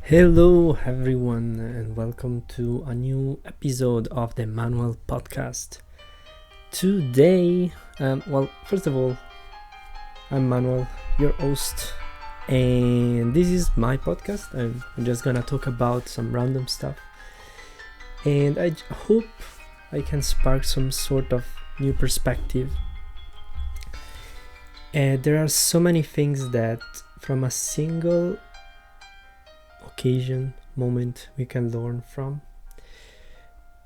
Hello, everyone, and welcome to a new episode of the Manual podcast. Today, first of all, I'm Manuel, your host, and this is my podcast. I'm just gonna talk about some random stuff, and I hope I can spark some sort of new perspective. There are so many things that from a single occasion, moment, we can learn from.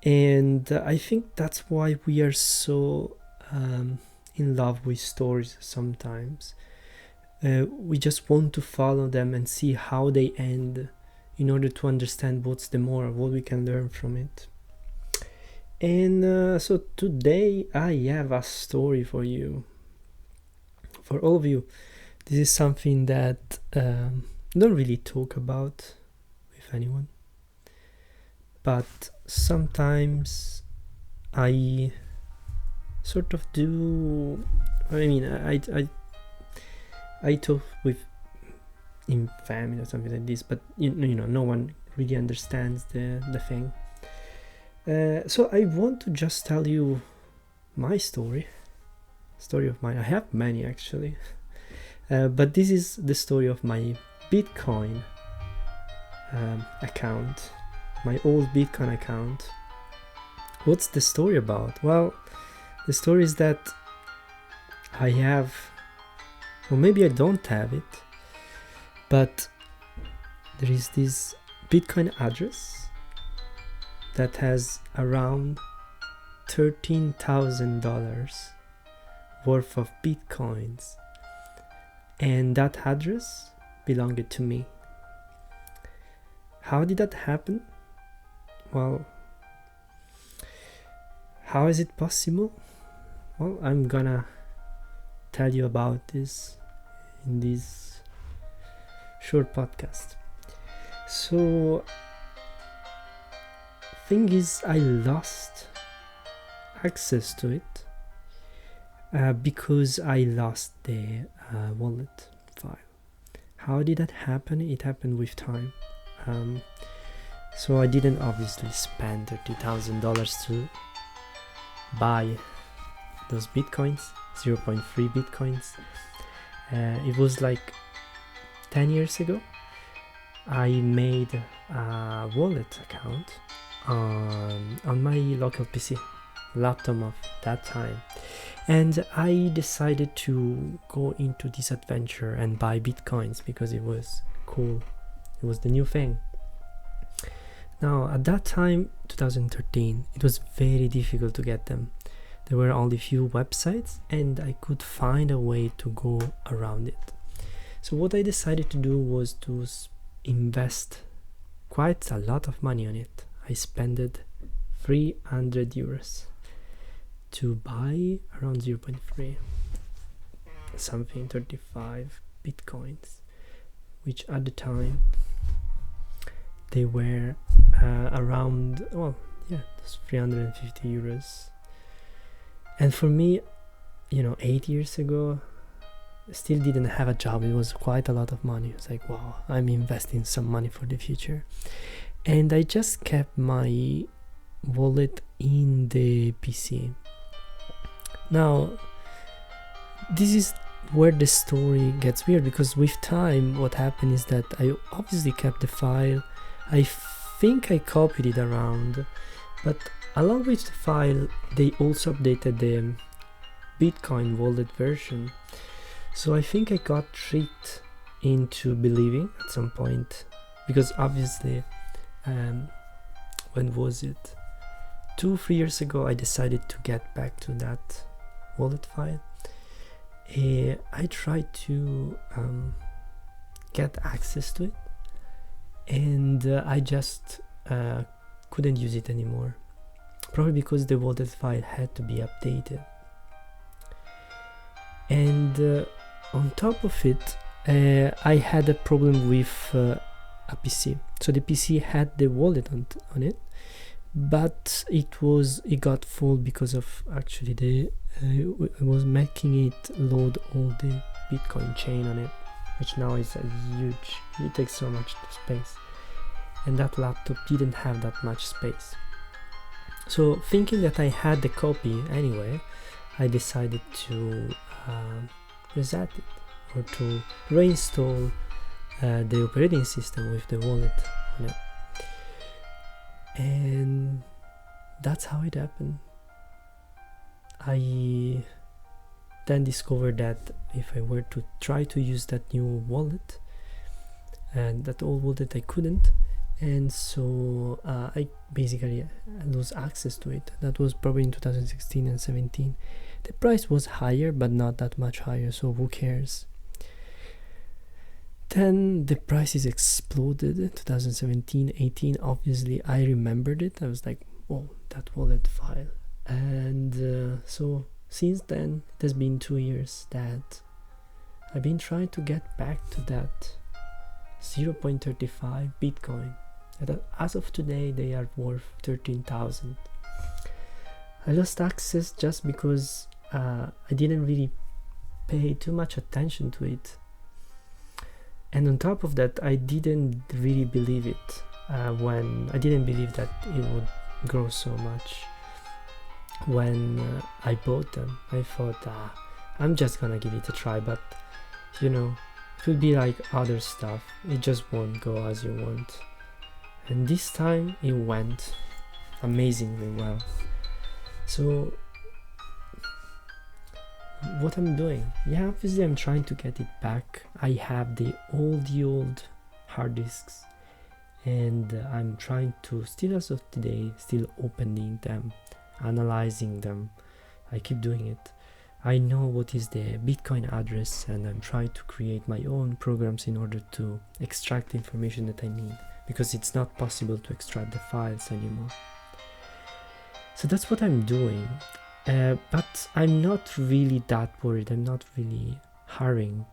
And I think that's why we are so in love with stories sometimes. We just want to follow them and see how they end in order to understand what's the moral, what we can learn from it. And so today I have a story for you. For all of you, this is something that don't really talk about with anyone, but sometimes I sort of do. I talk with in family or something like this, but you know no one really understands the thing. So I want to just tell you my story of mine. I have many actually, but this is the story of my Bitcoin account, my old Bitcoin account. What's the story about? Well, the story is that I have, or maybe I don't have it, but there is this Bitcoin address that has around $13,000 worth of Bitcoins, and that address belonged to me. How did that happen? Well, how is it possible? Well, I'm gonna tell you about this in this short podcast. So, thing is, I lost access to it because I lost the wallet file. How did that happen? It happened with time. So I didn't obviously spend $30,000 to buy those bitcoins, 0.3 bitcoins. It was like 10 years ago. I made a wallet account on my local PC, laptop of that time, and I decided to go into this adventure and buy bitcoins because it was cool. It was the new thing. Now, at that time, 2013, it was very difficult to get them. There were only few websites and I could find a way to go around it. So what I decided to do was to invest quite a lot of money on it. I spent 300 euros to buy around 0.3, something 35 bitcoins, which at the time they were around, that's 350 euros. And for me, 8 years ago, I still didn't have a job. It was quite a lot of money. It's like, wow, I'm investing some money for the future. And I just kept my wallet in the PC. Now, this is where the story gets weird, because with time what happened is that I obviously kept the file. I think I copied it around, but along with the file they also updated the Bitcoin wallet version. So I think I got tricked into believing at some point, because obviously when was it, 2-3 years ago, I decided to get back to that wallet file. I tried to get access to it, and I just couldn't use it anymore, probably because the wallet file had to be updated. And on top of it, I had a problem with a PC. So the PC had the wallet on it, but it got full because of actually it was making it load all the Bitcoin chain on it, which now is a huge, it takes so much space. and that laptop didn't have that much space. So thinking that I had the copy anyway, I decided to reset it, or to reinstall the operating system with the wallet on it. And that's how it happened. I then discovered that if I were to try to use that new wallet, and that old wallet I couldn't, and so I basically lose access to it. That was probably in 2016 and 17. The price was higher, but not that much higher, so who cares? Then the prices exploded in 2017, 18. Obviously, I remembered it. I was like, oh, that wallet file. And so since then, it has been 2 years that I've been trying to get back to that 0.35 Bitcoin. As of today, they are worth 13,000. I lost access just because I didn't really pay too much attention to it. And on top of that, I didn't really believe it when I didn't believe that it would grow so much. When I bought them, I thought, I'm just gonna give it a try, but you know, it will be like other stuff, it just won't go as you want. And this time it went amazingly well. So what I'm doing, yeah, obviously I'm trying to get it back. I have the old hard disks, and I'm trying to still, as of today, still opening them, analyzing them. I keep doing it. I know what is the Bitcoin address, and I'm trying to create my own programs in order to extract the information that I need, because it's not possible to extract the files anymore. So that's what I'm doing. But I'm not really that worried. I'm not really hurrying,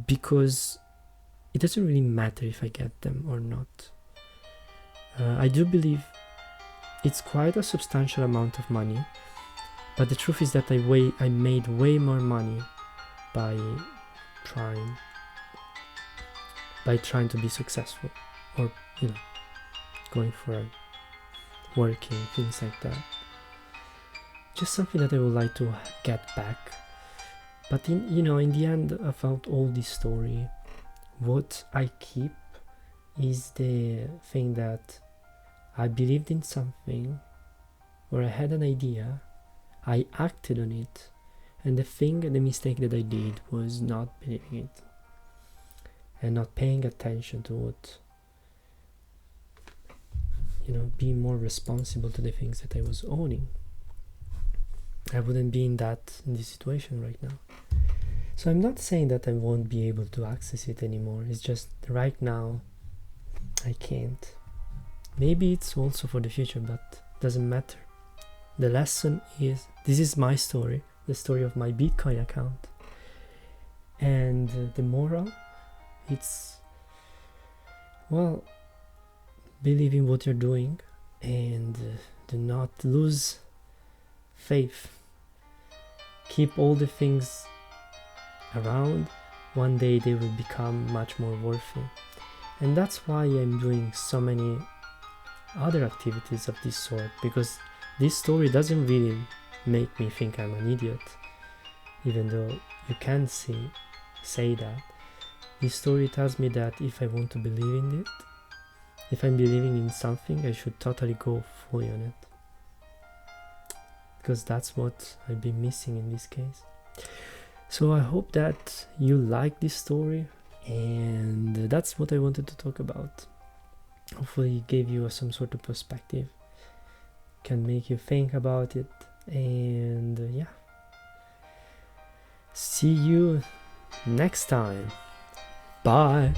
because it doesn't really matter if I get them or not. I do believe it's quite a substantial amount of money, but the truth is that I made way more money by trying to be successful, or going for working, things like that. Just something that I would like to get back. But in the end, about all this story, what I keep is the thing that I believed in something, or I had an idea, I acted on it, and the mistake that I did was not believing it and not paying attention to what, being more responsible to the things that I was owning. I wouldn't be in this situation right now. So I'm not saying that I won't be able to access it anymore. It's just right now I can't. Maybe it's also for the future, but doesn't matter. The lesson is, this is my story, the story of my Bitcoin account. And the moral, it's, well, believe in what you're doing, and do not lose faith. Keep all the things around. One day they will become much more worthy. And that's why I'm doing so many other activities of this sort, because this story doesn't really make me think I'm an idiot, even though you can say that. This story tells me that if I want to believe in it, if I'm believing in something, I should totally go fully on it, because that's what I've been missing in this case. So I hope that you like this story, and that's what I wanted to talk about. Hopefully it gave you some sort of perspective, can make you think about it, and yeah, see you next time. Bye.